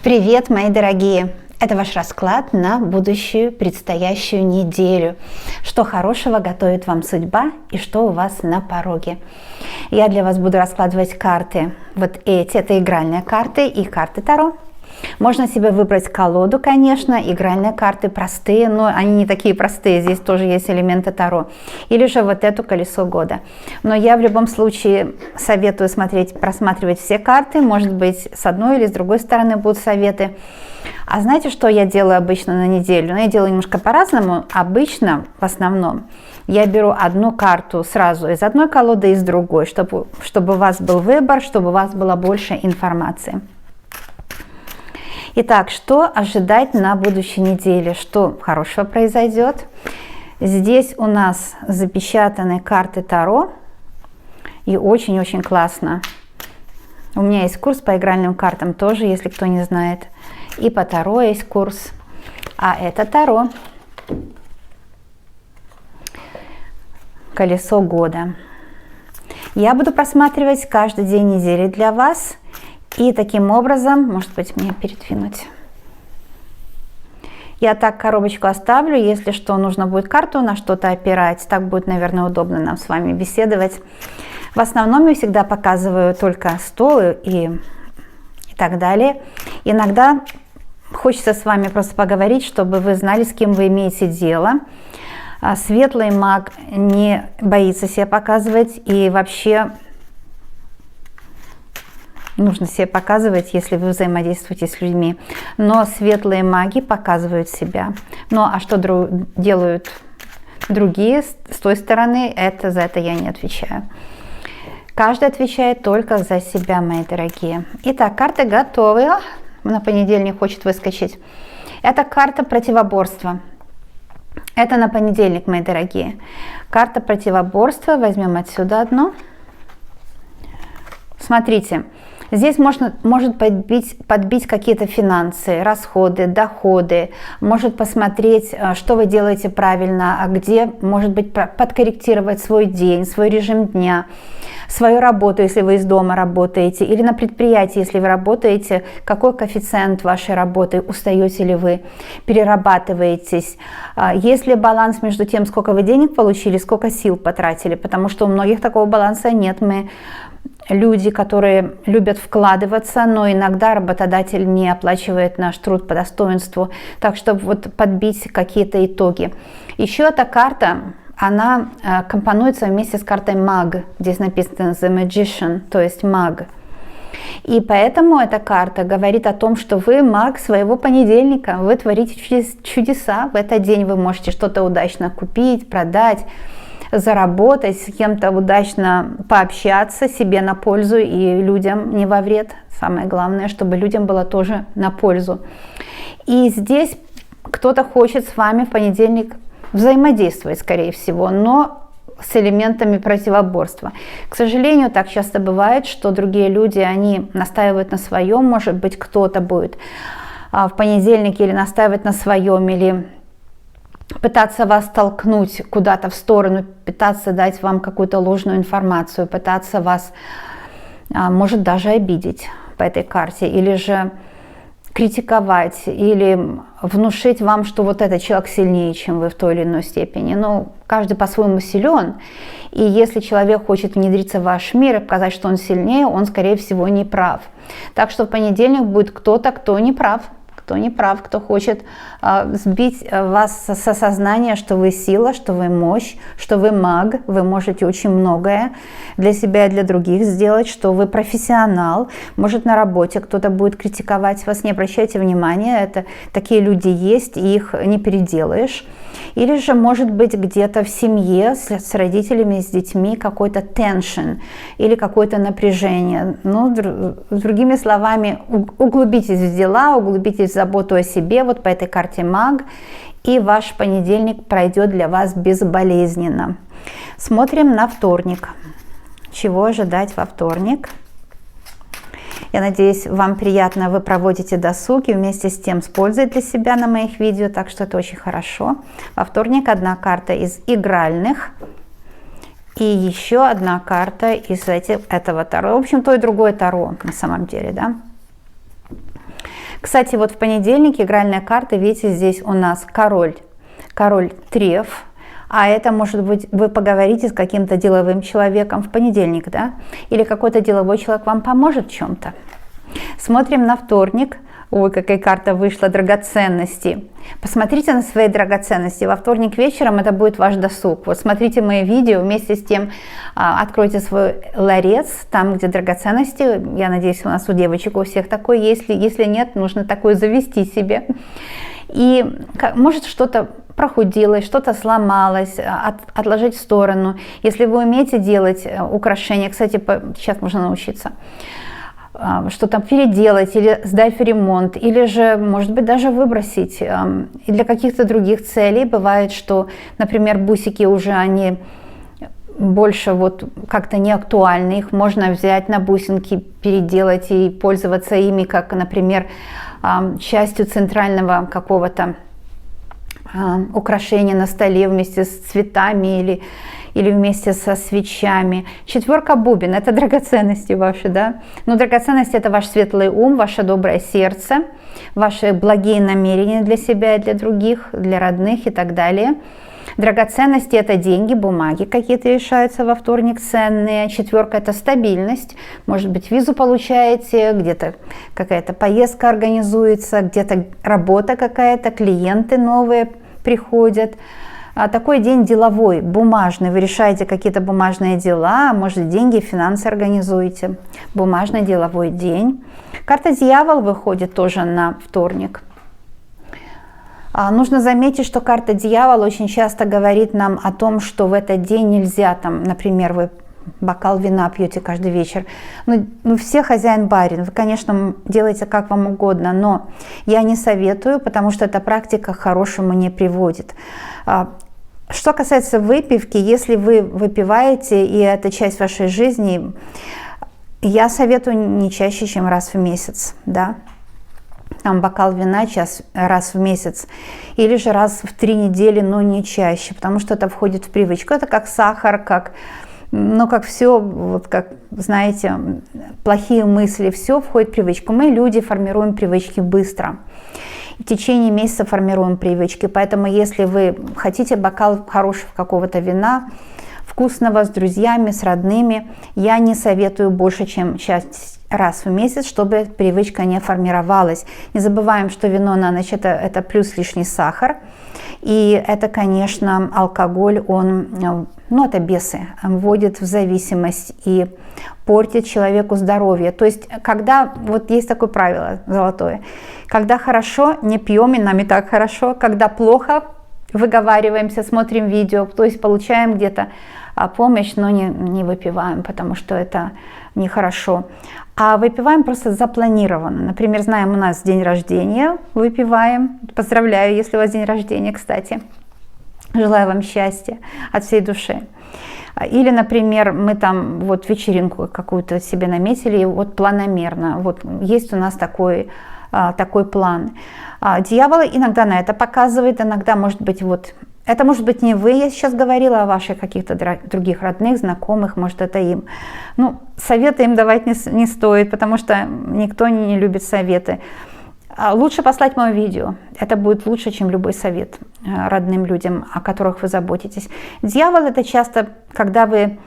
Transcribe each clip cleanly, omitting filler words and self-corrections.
Привет, мои дорогие! Это ваш расклад на будущую предстоящую неделю. Что хорошего готовит вам судьба и что у вас на пороге. Я для вас буду раскладывать карты. Вот эти, это игральные карты и карты Таро. Можно себе выбрать колоду, конечно, игральные карты простые, но они не такие простые, здесь тоже есть элементы Таро. Или же вот эту колесо года. Но я в любом случае советую просматривать все карты, может быть, с одной или с другой стороны будут советы. А знаете, что я делаю обычно на неделю? Я делаю немножко по-разному. Обычно, в основном, я беру одну карту сразу из одной колоды и из другой, чтобы у вас был выбор, чтобы у вас было больше информации. Итак, что ожидать на будущей неделе? Что хорошего произойдет? Здесь у нас запечатаны карты Таро. И очень-очень классно. У меня есть курс по игральным картам тоже, если кто не знает. И по Таро есть курс. А это Таро. Колесо года. Я буду просматривать каждый день недели для вас. И таким образом, может быть, мне передвинуть. Я так коробочку оставлю, если что, нужно будет карту на что-то опирать. Так будет, наверное, удобно нам с вами беседовать. В основном я всегда показываю только стол и так далее. Иногда хочется с вами просто поговорить, чтобы вы знали, с кем вы имеете дело. Светлый маг не боится себя показывать, и вообще нужно себя показывать, если вы взаимодействуете с людьми. Но светлые маги показывают себя. Ну а что делают другие с той стороны, за это я не отвечаю. Каждый отвечает только за себя, мои дорогие. Итак, карты готовы. На понедельник хочет выскочить. Это карта противоборства. Это на понедельник, мои дорогие. Карта противоборства. Возьмем отсюда одну. Смотрите. Здесь может подбить какие-то финансы, расходы, доходы, может посмотреть, что вы делаете правильно, а где, может быть, подкорректировать свой день, свой режим дня, свою работу, если вы из дома работаете, или на предприятии, если вы работаете, какой коэффициент вашей работы, устаете ли вы, перерабатываетесь, есть ли баланс между тем, сколько вы денег получили, сколько сил потратили, потому что у многих такого баланса нет. Мы люди, которые любят вкладываться, но иногда работодатель не оплачивает наш труд по достоинству. Так что вот подбить какие-то итоги. Еще эта карта, она компонуется вместе с картой маг. Здесь написано The Magician, то есть маг. И поэтому эта карта говорит о том, что вы маг своего понедельника. Вы творите чудеса. В этот день вы можете что-то удачно купить, продать, заработать, с кем-то удачно пообщаться, себе на пользу и людям не во вред. Самое главное, чтобы людям было тоже на пользу. И здесь кто-то хочет с вами в понедельник взаимодействовать, скорее всего, но с элементами противоборства. К сожалению, так часто бывает, что другие люди, они настаивают на своем, может быть, кто-то будет в понедельник или настаивать на своем, или пытаться вас толкнуть куда-то в сторону, пытаться дать вам какую-то ложную информацию, пытаться вас, может, даже обидеть по этой карте, или же критиковать, или внушить вам, что вот этот человек сильнее, чем вы в той или иной степени. Но каждый по-своему силен, и если человек хочет внедриться в ваш мир и показать, что он сильнее, он, скорее всего, не прав. Так что в понедельник будет кто-то, кто не прав. Кто не прав, кто хочет сбить вас с осознания, что вы сила, что вы мощь, что вы маг, вы можете очень многое для себя и для других сделать, что вы профессионал. Может, на работе кто-то будет критиковать вас, не обращайте внимания, такие люди есть, и их не переделаешь. Или же, может быть, где-то в семье с родителями, с детьми какой-то tension или какое-то напряжение. Ну, другими словами, углубитесь в дела, углубитесь в заботу о себе, вот по этой карте маг, и ваш понедельник пройдет для вас безболезненно. Смотрим на вторник. Чего ожидать во вторник? Я надеюсь, вам приятно, вы проводите досуг и вместе с тем с пользой для себя на моих видео, так что это очень хорошо. Во вторник одна карта из игральных и еще одна карта из этого Таро. В общем, то и другое Таро на самом деле, да. К Кстати, вот в понедельник игральная карта, видите, здесь у нас король треф. А это может быть, вы поговорите с каким-то деловым человеком в понедельник, да? Или какой-то деловой человек вам поможет в чем-то. Смотрим на вторник. Ой, какая карта вышла, драгоценности. Посмотрите на свои драгоценности. Во вторник вечером это будет ваш досуг. Вот смотрите мои видео, вместе с тем откройте свой ларец, там, где драгоценности. Я надеюсь, у нас у девочек у всех такой. Если нет, нужно такое завести себе. И может что-то прохудилось, что-то сломалось, отложить в сторону. Если вы умеете делать украшения, кстати, сейчас можно научиться, что-то переделать или сдать в ремонт, или же, может быть, даже выбросить. И для каких-то других целей бывает, что, например, бусики уже они больше вот как-то не актуальны, их можно взять на бусинки, переделать и пользоваться ими, как, например, частью центрального какого-то украшения на столе вместе с цветами или вместе со свечами. Четверка бубен – это драгоценности ваши, да? Но драгоценности – это ваш светлый ум, ваше доброе сердце, ваши благие намерения для себя и для других, для родных и так далее. Драгоценности – это деньги, бумаги какие-то решаются во вторник ценные. Четверка – это стабильность. Может быть, визу получаете, где-то какая-то поездка организуется, где-то работа какая-то, клиенты новые приходят. Такой день деловой, бумажный. Вы решаете какие-то бумажные дела, может, деньги, финансы организуете. Бумажный деловой день. Карта дьявол выходит тоже на вторник. Нужно заметить, что карта дьявола очень часто говорит нам о том, что в этот день нельзя, там, например, вы бокал вина пьете каждый вечер. Ну, все хозяин-барин, вы, конечно, делаете как вам угодно, но я не советую, потому что эта практика к хорошему не приводит. Что касается выпивки, если вы выпиваете, и это часть вашей жизни, я советую не чаще, чем раз в месяц, да. Там бокал вина раз в месяц, или же раз в 3 недели, но не чаще, потому что это входит в привычку. Это как сахар, как все, вот как, знаете, плохие мысли, все входит в привычку. Мы, люди, формируем привычки быстро. В течение месяца формируем привычки, поэтому если вы хотите бокал хорошего какого-то вина, вкусного, с друзьями, с родными, я не советую больше, чем раз в месяц, чтобы привычка не формировалась. Не забываем, что вино на ночь это плюс лишний сахар. И это, конечно, алкоголь, это бесы, вводит в зависимость и портит человеку здоровье. То есть, когда, вот есть такое правило золотое, когда хорошо, не пьем, и нам и так хорошо, когда плохо, выговариваемся, смотрим видео, то есть получаем где-то помощь, но не выпиваем, потому что это нехорошо. А выпиваем просто запланированно. Например, знаем, у нас день рождения, выпиваем. Поздравляю, если у вас день рождения, кстати. Желаю вам счастья от всей души. Или, например, мы там вот вечеринку какую-то себе наметили, вот планомерно. Вот есть у нас такой план. Дьявол иногда на это показывает, иногда, может быть, это может быть не вы, я сейчас говорила о ваших каких-то других родных, знакомых, может, это им. Советы им давать не стоит, потому что никто не любит советы. Лучше послать мое видео. Это будет лучше, чем любой совет родным людям, о которых вы заботитесь. Дьявол – это часто, когда вы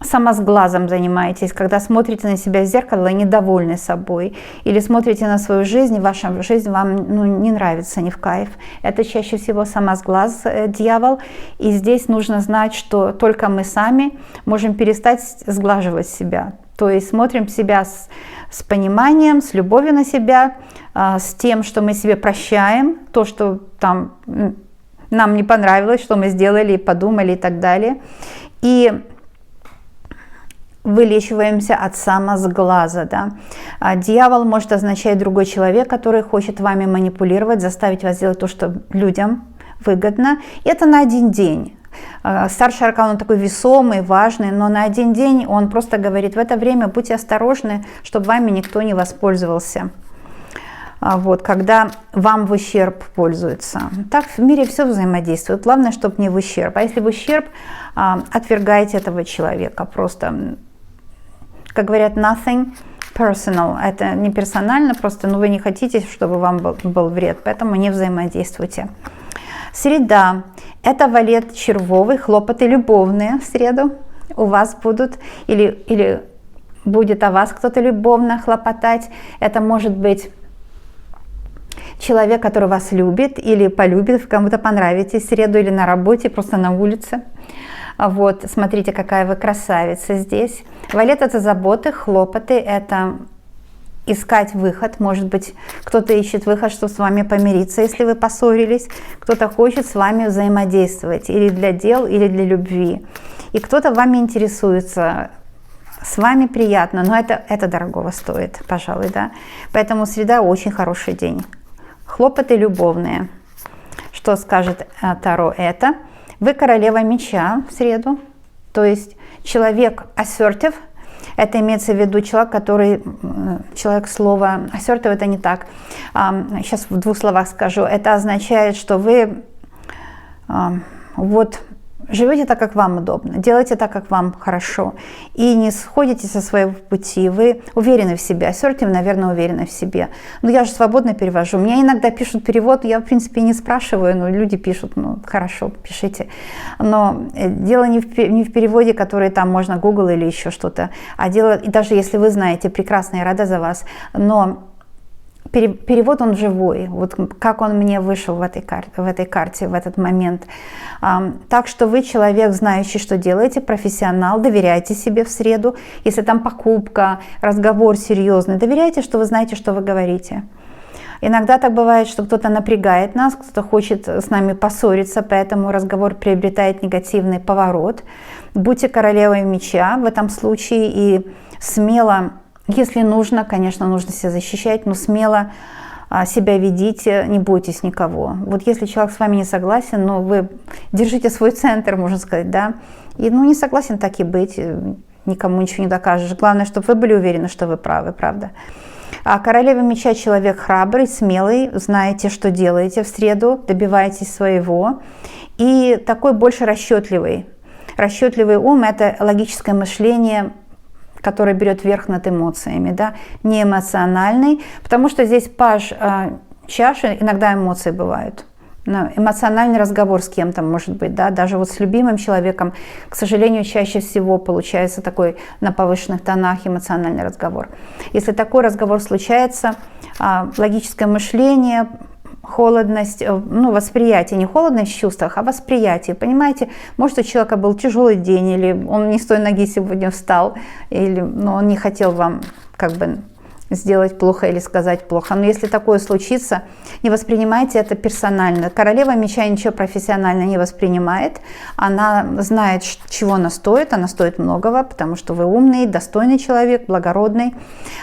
самосглазом занимаетесь, когда смотрите на себя в зеркало и недовольны собой, или смотрите на свою жизнь, и ваша жизнь вам не нравится, не в кайф. Это чаще всего самосглаз, дьявол. И здесь нужно знать, что только мы сами можем перестать сглаживать себя. То есть смотрим себя с пониманием, с любовью на себя, с тем, что мы себе прощаем, то, что там нам не понравилось, что мы сделали, подумали и так далее. И вылечиваемся от самосглаза. Да? Дьявол может означать другой человек, который хочет вами манипулировать, заставить вас делать то, что людям выгодно. И это на один день. Старший аркан, он такой весомый, важный, но на один день он просто говорит: в это время будьте осторожны, чтобы вами никто не воспользовался. Когда вам в ущерб пользуются. Так в мире все взаимодействует. Главное, чтобы не в ущерб. А если в ущерб, отвергайте этого человека. Просто, как говорят, nothing personal. Это не персонально, просто вы не хотите, чтобы вам был вред, поэтому не взаимодействуйте. Среда. Это валет червовый, хлопоты любовные в среду у вас будут, или будет о вас кто-то любовно хлопотать. Это может быть человек, который вас любит или полюбит, кому-то понравитесь в среду или на работе, просто на улице. Вот, смотрите, какая вы красавица здесь. Валет – это заботы, хлопоты, это искать выход. Может быть, кто-то ищет выход, чтобы с вами помириться, если вы поссорились. Кто-то хочет с вами взаимодействовать или для дел, или для любви. И кто-то вами интересуется. С вами приятно, но это дорогого стоит, пожалуй, да. Поэтому среда очень хороший день. Хлопоты любовные. Что скажет Таро это? Вы королева меча в среду, то есть человек assertive, это имеется в виду человек слова assertive, это не так. Сейчас в двух словах скажу. Это означает, что вы живете так, как вам удобно, делайте так, как вам хорошо, и не сходите со своего пути, вы уверены в себе, assertive, наверное, уверены в себе. Но я же свободно перевожу, мне иногда пишут перевод, я, в принципе, не спрашиваю, но люди пишут, хорошо, пишите. Но дело не в переводе, который там можно Google или еще что-то, а дело, и даже если вы знаете, прекрасно, я рада за вас, но перевод он живой, вот как он мне вышел в этой карте, в этот момент. Так что вы человек, знающий, что делаете, профессионал, доверяйте себе в среду. Если там покупка, разговор серьезный, доверяйте, что вы знаете, что вы говорите. Иногда так бывает, что кто-то напрягает нас, кто-то хочет с нами поссориться, поэтому разговор приобретает негативный поворот. Будьте королевой меча в этом случае и смело, если нужно, конечно, нужно себя защищать, но смело себя ведите, не бойтесь никого. Вот если человек с вами не согласен, но вы держите свой центр, можно сказать, да, и не согласен, так и быть, никому ничего не докажешь. Главное, чтобы вы были уверены, что вы правы, правда. А королева меча человек храбрый, смелый, знаете, что делаете в среду, добиваетесь своего, и такой больше расчетливый. Расчетливый ум – это логическое мышление, который берет верх над эмоциями, да, не эмоциональный, потому что здесь паж чаши, иногда эмоции бывают. Но эмоциональный разговор с кем-то может быть, да, даже вот с любимым человеком, к сожалению, чаще всего получается такой на повышенных тонах эмоциональный разговор. Если такой разговор случается, логическое мышление, холодность, восприятие, не холодность в чувствах, а восприятие, понимаете, может, у человека был тяжелый день, или он не с той ноги сегодня встал, или он не хотел вам сделать плохо или сказать плохо. Но если такое случится, не воспринимайте это персонально. Королева меча ничего профессионально не воспринимает, она знает, чего она стоит многого, потому что вы умный, достойный человек, благородный.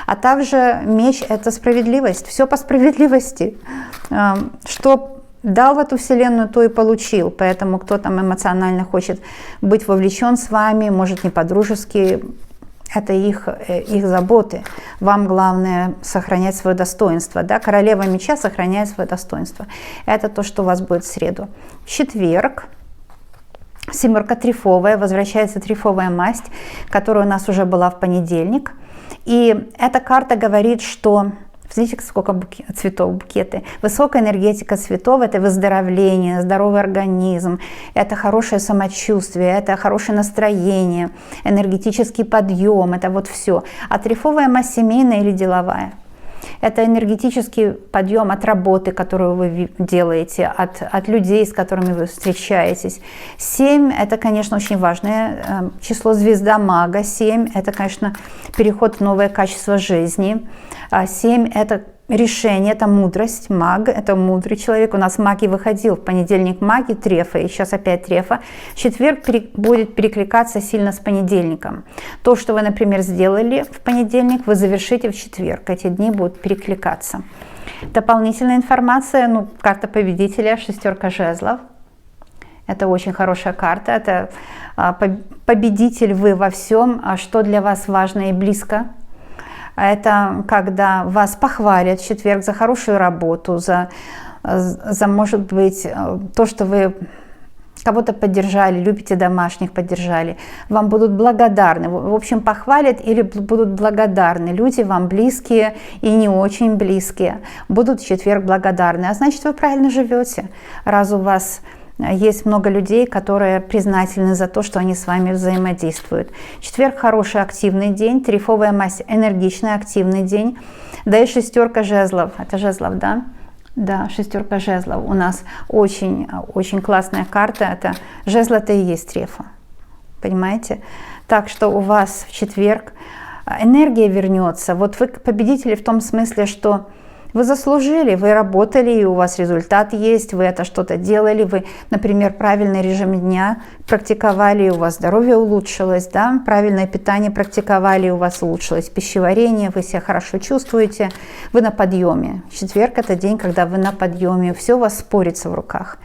А также меч – это справедливость, все по справедливости. Что дал в эту вселенную, то и получил. Поэтому кто там эмоционально хочет быть вовлечен с вами, может не по-дружески, это их заботы. Вам главное сохранять свое достоинство. Да? Королева меча сохраняет свое достоинство. Это то, что у вас будет в среду. В четверг семерка трифовая, возвращается трифовая масть, которая у нас уже была в понедельник. И эта карта говорит, что Смотрите, сколько цветов, букеты. Высокая энергетика цветов – это выздоровление, здоровый организм, это хорошее самочувствие, это хорошее настроение, энергетический подъем, это вот все. А трифовая масть семейная или деловая – это энергетический подъем от работы, которую вы делаете, от людей, с которыми вы встречаетесь. 7 – это, конечно, очень важное число, звезда мага. 7 – это, конечно, переход в новое качество жизни. 7 – это решение, это мудрость, маг, это мудрый человек. У нас маги выходил в понедельник маги, трефа, и сейчас опять трефа. Четверг будет перекликаться сильно с понедельником. То, что вы, например, сделали в понедельник, вы завершите в четверг. Эти дни будут перекликаться. Дополнительная информация, карта победителя, шестерка жезлов. Это очень хорошая карта, это победитель вы во всем, что для вас важно и близко. Это когда вас похвалят в четверг за хорошую работу, за может быть, то, что вы кого-то поддержали, любите домашних, поддержали, вам будут благодарны, в общем, похвалят или будут благодарны. Люди вам близкие и не очень близкие будут в четверг благодарны, а значит, вы правильно живете, раз у вас есть много людей, которые признательны за то, что они с вами взаимодействуют. Четверг хороший активный день, трифовая масть энергичный активный день, да и шестерка жезлов, это жезлов, да? Да, шестерка жезлов у нас очень классная карта. Это жезл, это и есть трефа. Понимаете? Так что у вас в четверг энергия вернется. Вот вы победители в том смысле, что вы заслужили, вы работали, и у вас результат есть, вы это что-то делали, вы, например, правильный режим дня практиковали, и у вас здоровье улучшилось, да? Правильное питание практиковали, и у вас улучшилось пищеварение, вы себя хорошо чувствуете, вы на подъеме. Четверг – это день, когда вы на подъеме, все у вас спорится в руках.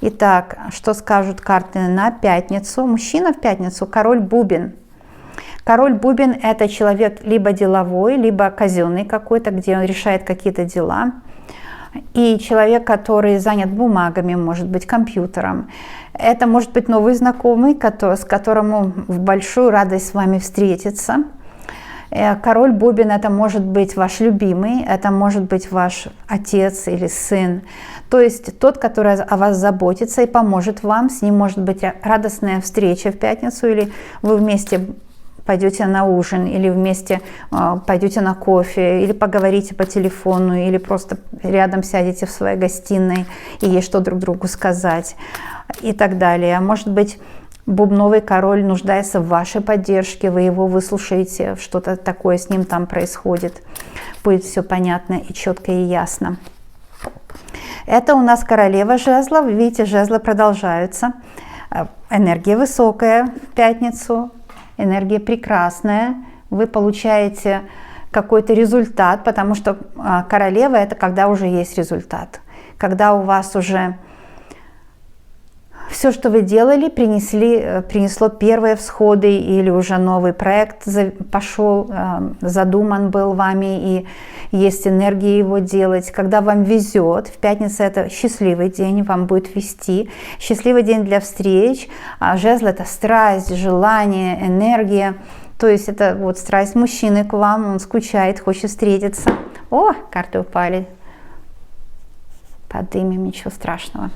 Итак, что скажут карты на пятницу? Мужчина в пятницу – король бубен. Король бубен – это человек либо деловой, либо казенный какой-то, где он решает какие-то дела. И человек, который занят бумагами, может быть, компьютером. Это может быть новый знакомый, с которым в большую радость с вами встретиться. Король бубен – это может быть ваш любимый, это может быть ваш отец или сын. То есть тот, который о вас заботится и поможет вам. С ним может быть радостная встреча в пятницу, или вы вместе пойдете на ужин, или вместе пойдете на кофе, или поговорите по телефону, или просто рядом сядете в своей гостиной и есть что друг другу сказать и так далее. Может быть, бубновый король нуждается в вашей поддержке, вы его выслушаете, что-то такое с ним там происходит. Будет все понятно и четко и ясно. Это у нас королева жезлов. Видите, жезлы продолжаются. Энергия высокая в пятницу. Энергия прекрасная, вы получаете какой-то результат, потому что королева – это когда уже есть результат. Когда у вас уже все, что вы делали, принесло первые всходы, или уже новый проект пошел, задуман был вами, и есть энергия его делать. Когда вам везет, в пятницу это счастливый день, вам будет вести, счастливый день для встреч. Жезл – это страсть, желание, энергия. То есть это вот страсть мужчины к вам, он скучает, хочет встретиться. О, карты упали. Подымем, ничего страшного.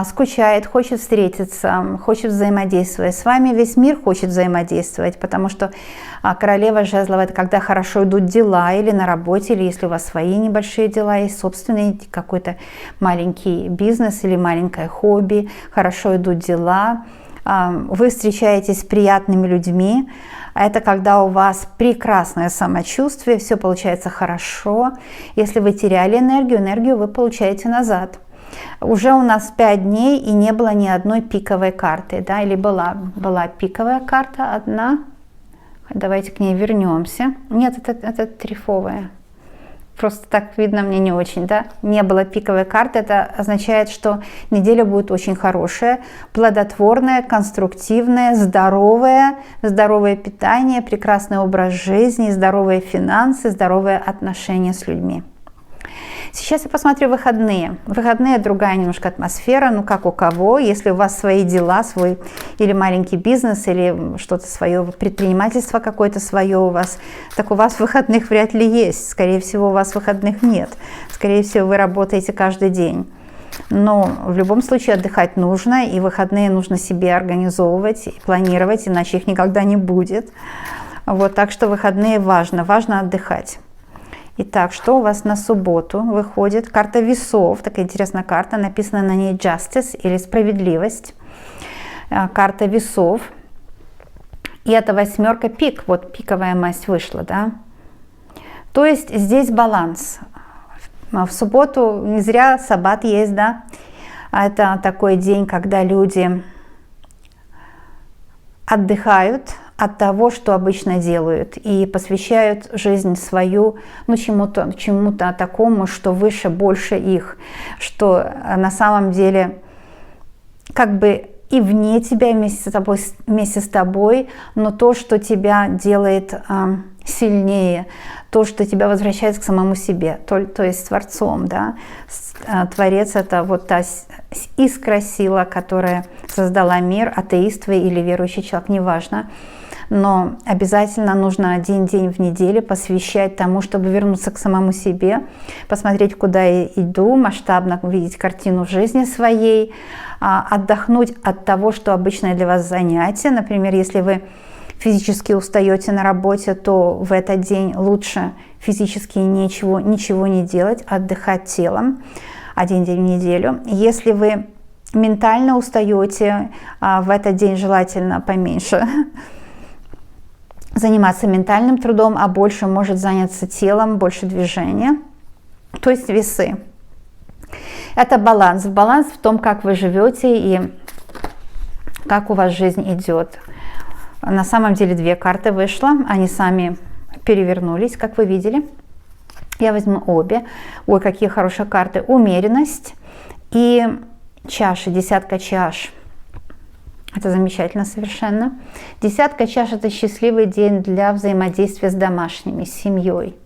Скучает, хочет встретиться, хочет взаимодействовать с вами, весь мир хочет взаимодействовать, потому что королева жезлов – это когда хорошо идут дела, или на работе, или если у вас свои небольшие дела, есть собственный какой-то маленький бизнес или маленькое хобби, хорошо идут дела, вы встречаетесь с приятными людьми, это когда у вас прекрасное самочувствие, все получается хорошо. Если вы теряли энергию вы получаете назад. Уже у нас 5 дней и не было ни одной пиковой карты, да, или была пиковая карта одна. Давайте к ней вернемся. Нет, это трифовая. Просто так видно мне не очень, да. Не было пиковой карты, это означает, что неделя будет очень хорошая, плодотворная, конструктивная, здоровое питание, прекрасный образ жизни, здоровые финансы, здоровые отношения с людьми. Сейчас я посмотрю выходные. Выходные другая немножко атмосфера, ну как у кого. Если у вас свои дела, свой или маленький бизнес, или что-то свое, предпринимательство какое-то свое у вас, так у вас выходных вряд ли есть. Скорее всего, у вас выходных нет. Скорее всего, вы работаете каждый день. Но в любом случае отдыхать нужно, и выходные нужно себе организовывать и планировать, иначе их никогда не будет. Вот, так что выходные важно отдыхать. Итак, что у вас на субботу выходит? Карта весов, такая интересная карта, написано на ней justice или справедливость. Карта весов. И это 8 пик, вот пиковая масть вышла, да. То есть здесь баланс. В субботу не зря саббат есть, да. Это такой день, когда люди отдыхают от того, что обычно делают, и посвящают жизнь свою, ну, чему-то такому, что выше, больше их, что на самом деле как бы и вне тебя, вместе с тобой, но то, что тебя делает сильнее, то, что тебя возвращает к самому себе, то есть с Творцом, да. Творец — это вот та искра, сила, которая создала мир, атеист вы или верующий человек, неважно. Но обязательно нужно один день в неделю посвящать тому, чтобы вернуться к самому себе, посмотреть, куда я иду, масштабно увидеть картину жизни своей, отдохнуть от того, что обычно для вас занятие. Например, если вы физически устаете на работе, то в этот день лучше физически ничего не делать, отдыхать телом один день в неделю. Если вы ментально устаете, в этот день желательно поменьше заниматься ментальным трудом, а больше может заняться телом, больше движения, то есть весы. Это баланс. Баланс в том, как вы живете и как у вас жизнь идет. На самом деле 2 карты вышло, они сами перевернулись, как вы видели. Я возьму обе. Ой, какие хорошие карты. Умеренность и чаши, 10 чаш. Это замечательно совершенно. 10 чаш — это счастливый день для взаимодействия с домашними, с семьей.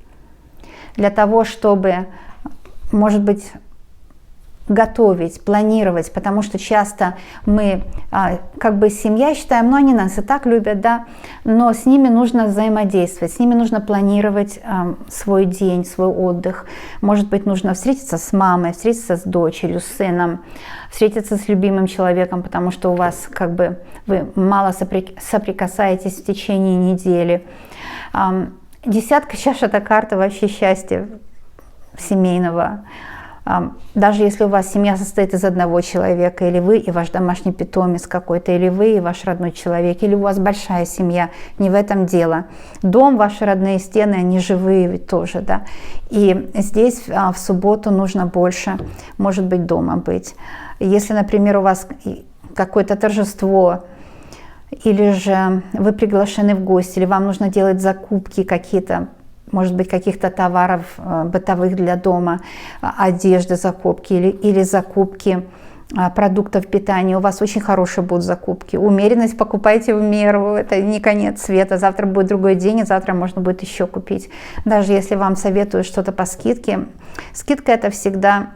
Для того, чтобы, может быть, готовить, планировать, потому что часто мы как бы семья считаем, ну они нас и так любят, да, но с ними нужно взаимодействовать, с ними нужно планировать свой день, свой отдых. Может быть, нужно встретиться с мамой, встретиться с дочерью, с сыном, встретиться с любимым человеком, потому что у вас как бы вы мало соприкасаетесь в течение недели. 10 чаш — это карта вообще счастья семейного. Даже если у вас семья состоит из одного человека, или вы и ваш домашний питомец какой-то, или вы и ваш родной человек, или у вас большая семья, не в этом дело. Дом, ваши родные стены, они живые ведь тоже, да. И здесь в субботу нужно больше, может быть, дома быть. Если, например, у вас какое-то торжество, или же вы приглашены в гости, или вам нужно делать закупки какие-то, может быть, каких-то товаров бытовых для дома, одежды, закупки или закупки продуктов питания. У вас очень хорошие будут закупки. Умеренность покупайте в меру, это не конец света. Завтра будет другой день, и завтра можно будет еще купить. Даже если вам советуют что-то по скидке. Скидка — это всегда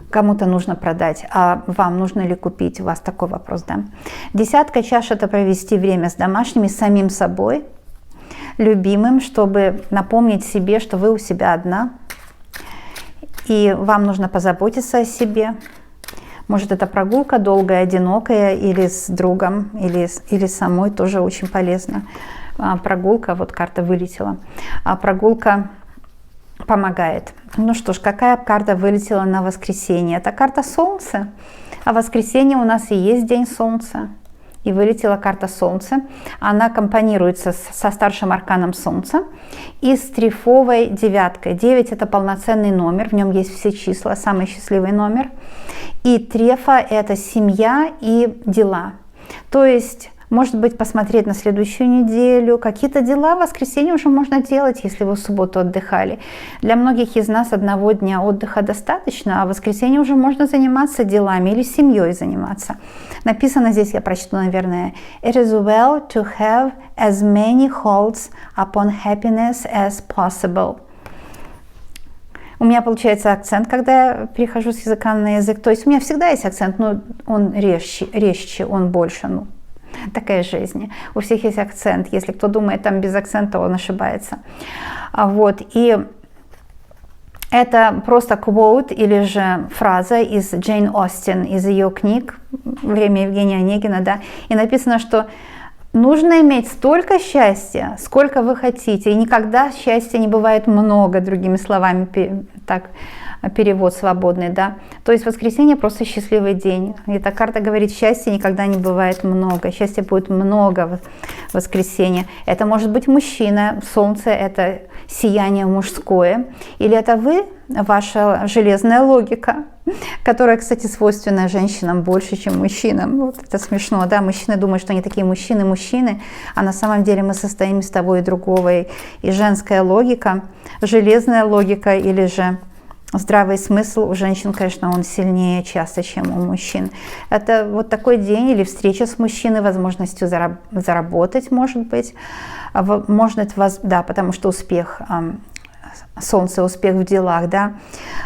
кому-то нужно продать, а вам нужно ли купить? У вас такой вопрос, да? 10 чаш — это провести время с домашними, с самим собой, любимым, чтобы напомнить себе, что вы у себя одна, и вам нужно позаботиться о себе. Может, это прогулка долгая, одинокая, или с другом, или самой, тоже очень полезно. Прогулка, вот карта вылетела. Прогулка помогает. Ну что ж, какая карта вылетела на воскресенье? Это карта Солнца. А воскресенье у нас и есть день Солнца. И вылетела карта Солнца. Она компонируется со старшим арканом Солнца и с трифовой 9. 9 — это полноценный номер, в нем есть все числа, самый счастливый номер. И трефа — это семья и дела. То есть, может быть, посмотреть на следующую неделю. Какие-то дела в воскресенье уже можно делать, если вы в субботу отдыхали. Для многих из нас одного дня отдыха достаточно, а в воскресенье уже можно заниматься делами или семьей заниматься. Написано здесь, я прочту, наверное. It is well to have as many holds upon happiness as possible. У меня получается акцент, когда я перехожу с языка на язык. То есть у меня всегда есть акцент, но он резче, он больше, такая жизнь. У всех есть акцент. Если кто думает там без акцента, он ошибается. Вот. И это просто quote или же фраза из Джейн Остин, из ее книг «Время Евгения Онегина». Да? И написано, что нужно иметь столько счастья, сколько вы хотите. И никогда счастья не бывает много, другими словами, так перевод свободный, да. То есть воскресенье просто счастливый день. Эта карта говорит, счастья никогда не бывает много. Счастья будет много в воскресенье. Это может быть мужчина, солнце — это сияние мужское. Или это вы, ваша железная логика, которая, кстати, свойственна женщинам больше, чем мужчинам. Вот это смешно, да. Мужчины думают, что они такие мужчины, а на самом деле мы состоим из того и другого. И женская логика, железная логика или же Здравый смысл у женщин, конечно, он сильнее часто, чем у мужчин. Это вот такой день или встреча с мужчиной, возможностью заработать, может быть. Да, потому что успех, солнце, успех в делах, да.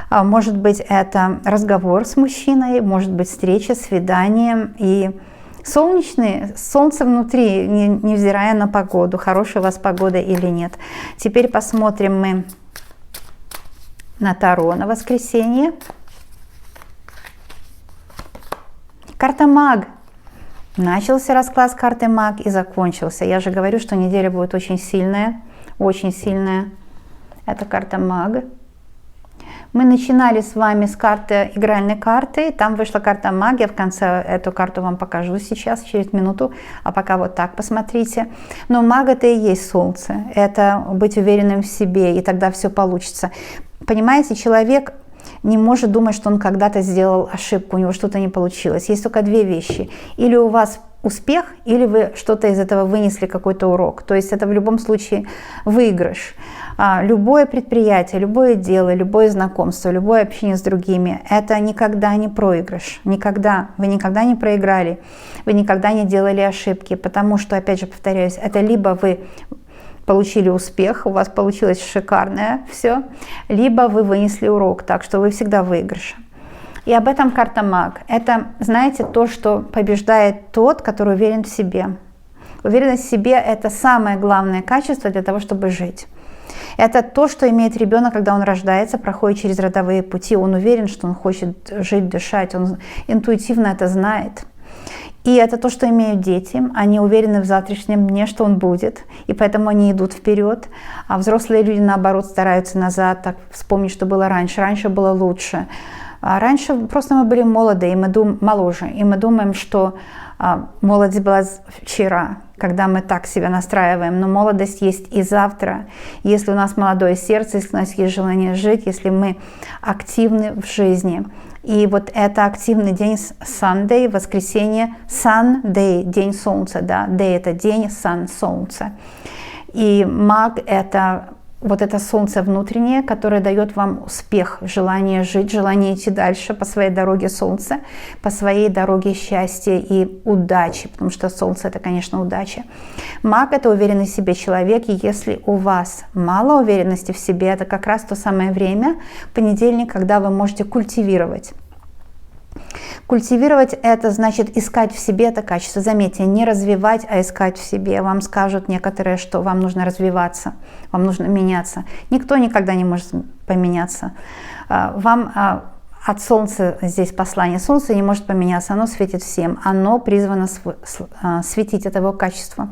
Может быть, это разговор с мужчиной, может быть, встреча, свидание и солнечный, солнце внутри, невзирая на погоду, хорошая у вас погода или нет. Теперь посмотрим мы на Таро на воскресенье. Карта Маг. Начался расклад с карты Маг и закончился. Я же говорю, что неделя будет очень сильная, очень сильная. Это карта Маг. Мы начинали с вами с карты, игральной карты, там вышла карта Маг, я в конце эту карту вам покажу сейчас, через минуту, а пока вот так посмотрите. Но Маг это и есть солнце, это быть уверенным в себе, и тогда все получится. Понимаете, человек не может думать, что он когда-то сделал ошибку, у него что-то не получилось. Есть только две вещи. Или у вас успех, или вы что-то из этого вынесли, какой-то урок. То есть это в любом случае выигрыш. Любое предприятие, любое дело, любое знакомство, любое общение с другими – это никогда не проигрыш. Никогда. Вы никогда не проиграли, вы никогда не делали ошибки, потому что, опять же повторяюсь, это либо вы получили успех, у вас получилось шикарное все, либо вы вынесли урок, так что вы всегда в выигрыше. И об этом карта Маг. Это, знаете, то, что побеждает тот, который уверен в себе. Уверенность в себе – это самое главное качество для того, чтобы жить. Это то, что имеет ребенок, когда он рождается, проходит через родовые пути. Он уверен, что он хочет жить, дышать, он интуитивно это знает. И это то, что имеют дети. Они уверены в завтрашнем дне, что он будет, и поэтому они идут вперед. А взрослые люди, наоборот, стараются назад, так вспомнить, что было раньше. Раньше было лучше. А раньше просто мы были молоды, и моложе, и мы думаем, что молодость была вчера, когда мы так себя настраиваем. Но молодость есть и завтра. Если у нас молодое сердце, если у нас есть желание жить, если мы активны в жизни. И вот это активный день Sunday, воскресенье, Sunday, день солнца, да, Day это день, Sun, солнце. И Маг это вот это солнце внутреннее, которое дает вам успех, желание жить, желание идти дальше по своей дороге солнца, по своей дороге счастья и удачи, потому что солнце это, конечно, удача. Маг это уверенный в себе человек, и если у вас мало уверенности в себе, это как раз то самое время, понедельник, когда вы можете культивировать. Культивировать это значит искать в себе это качество. Заметьте, не развивать, а искать в себе. Вам скажут некоторые, что вам нужно развиваться, вам нужно меняться. Никто никогда не может поменяться. Вам от Солнца здесь послание. Солнце не может поменяться, оно светит всем. Оно призвано светить, это его качество.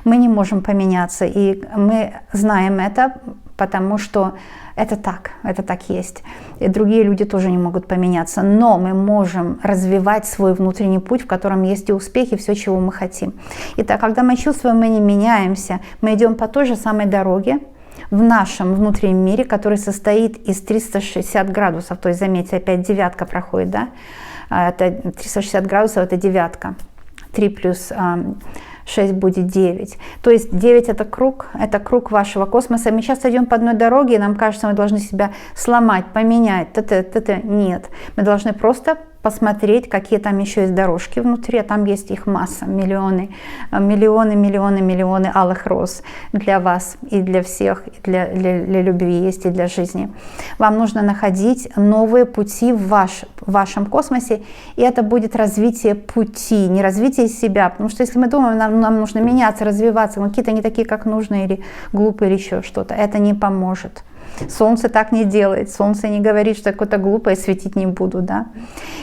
Мы не можем поменяться, и мы знаем это, потому что это так есть. И другие люди тоже не могут поменяться. Но мы можем развивать свой внутренний путь, в котором есть и успехи, и все, чего мы хотим. Итак, когда мы чувствуем, мы не меняемся, мы идем по той же самой дороге в нашем внутреннем мире, который состоит из 360 градусов. То есть, заметьте, опять девятка проходит, да? Это 360 градусов, это девятка. 3 плюс 6 будет 9. То есть 9 это круг вашего космоса. Мы часто идем по одной дороге, и нам кажется, мы должны себя сломать, поменять. Нет. Мы должны просто посмотреть, какие там еще есть дорожки внутри, а там есть их масса, миллионы алых роз для вас и для всех, и для любви есть, и для жизни. Вам нужно находить новые пути в вашем космосе, и это будет развитие пути, не развитие себя, потому что если мы думаем, нам нужно меняться, развиваться, мы какие-то не такие, как нужно, или глупые, или еще что-то, это не поможет. Солнце так не делает, солнце не говорит, что какое-то глупое, светить не буду, да.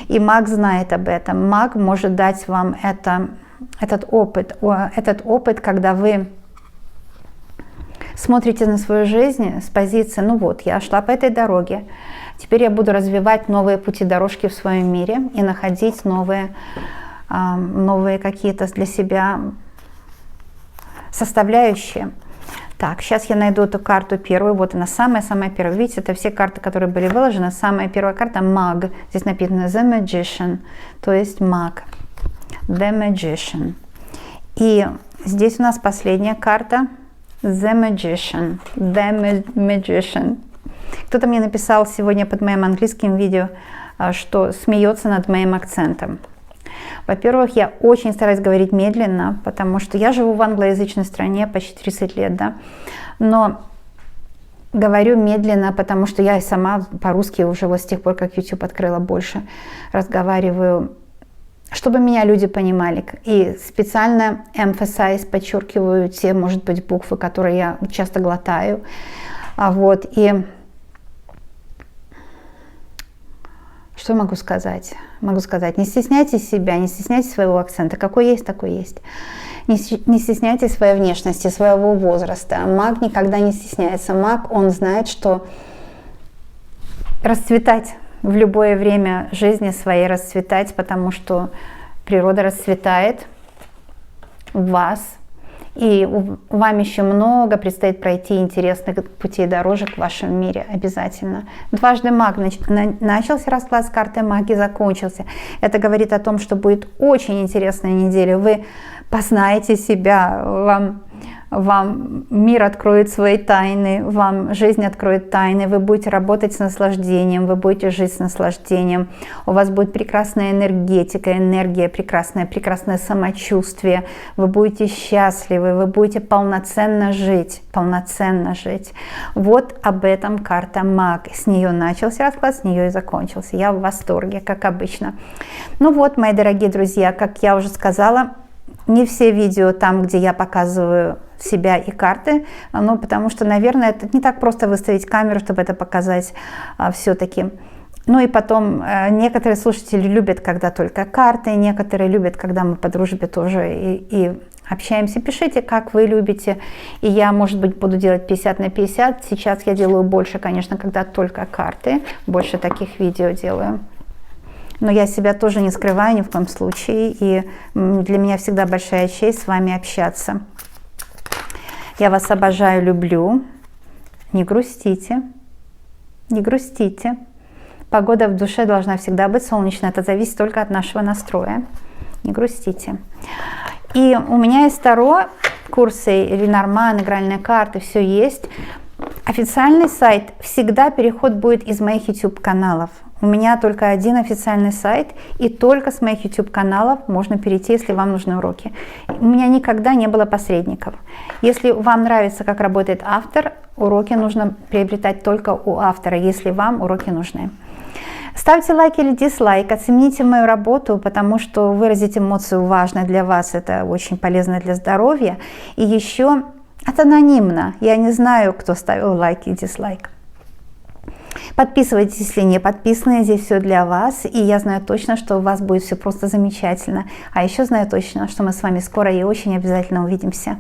И Маг знает об этом. Маг может дать вам этот опыт, когда вы смотрите на свою жизнь с позиции, ну вот, я шла по этой дороге, теперь я буду развивать новые пути, дорожки в своем мире и находить новые какие-то для себя составляющие. Так, сейчас я найду эту карту первую. Вот она, самая-самая первая. Видите, это все карты, которые были выложены. Самая первая карта – Маг. Здесь написано The Magician, то есть Маг. The Magician. И здесь у нас последняя карта – The Magician. The Magician. Кто-то мне написал сегодня под моим английским видео, что смеется над моим акцентом. Во-первых, я очень стараюсь говорить медленно, потому что я живу в англоязычной стране почти 30 лет, да, но говорю медленно, потому что я и сама по-русски уже вот с тех пор, как YouTube открыла, больше разговариваю, чтобы меня люди понимали. И специально emphasize, подчеркиваю те, может быть, буквы, которые я часто глотаю. Вот, и что могу сказать? Могу сказать, не стесняйтесь себя, не стесняйтесь своего акцента. Какой есть, такой есть. Не стесняйтесь своей внешности, своего возраста. Маг никогда не стесняется. Маг, он знает, что расцветать в любое время жизни своей, расцветать, потому что природа расцветает в вас. И вам еще много предстоит пройти интересных путей и дорожек в вашем мире обязательно. Дважды маг. Начался расклад с картой маги, закончился. Это говорит о том, что будет очень интересная неделя. Вы познаете себя, вам мир откроет свои тайны, вам жизнь откроет тайны, вы будете работать с наслаждением, вы будете жить с наслаждением, у вас будет прекрасная энергетика, энергия прекрасная, прекрасное самочувствие, вы будете счастливы, вы будете полноценно жить, полноценно жить. Вот об этом карта маг. С нее начался расклад, с нее и закончился. Я в восторге, как обычно. Ну вот, мои дорогие друзья, как я уже сказала, не все видео там, где я показываю себя и карты, ну, потому что, наверное, это не так просто выставить камеру, чтобы это показать все-таки. Ну и потом, некоторые слушатели любят, когда только карты, некоторые любят, когда мы по дружбе тоже и общаемся. Пишите, как вы любите, и я, может быть, буду делать 50 на 50. Сейчас я делаю больше, конечно, когда только карты, больше таких видео делаю. Но я себя тоже не скрываю ни в коем случае, и для меня всегда большая честь с вами общаться. Я вас обожаю, люблю. Не грустите, не грустите. Погода в душе должна всегда быть солнечной, это зависит только от нашего настроя. Не грустите. И у меня есть Таро, курсы Ленорман, игральные карты, все есть. Официальный сайт, всегда переход будет из моих YouTube-каналов. У меня только один официальный сайт, и только с моих YouTube-каналов можно перейти, если вам нужны уроки. У меня никогда не было посредников. Если вам нравится, как работает автор, уроки нужно приобретать только у автора, если вам уроки нужны. Ставьте лайк или дизлайк, оцените мою работу, потому что выразить эмоцию важно для вас, это очень полезно для здоровья. И еще это анонимно, я не знаю, кто ставил лайк и дизлайк. Подписывайтесь, если не подписаны, здесь все для вас, и я знаю точно, что у вас будет все просто замечательно. А еще знаю точно, что мы с вами скоро и очень обязательно увидимся.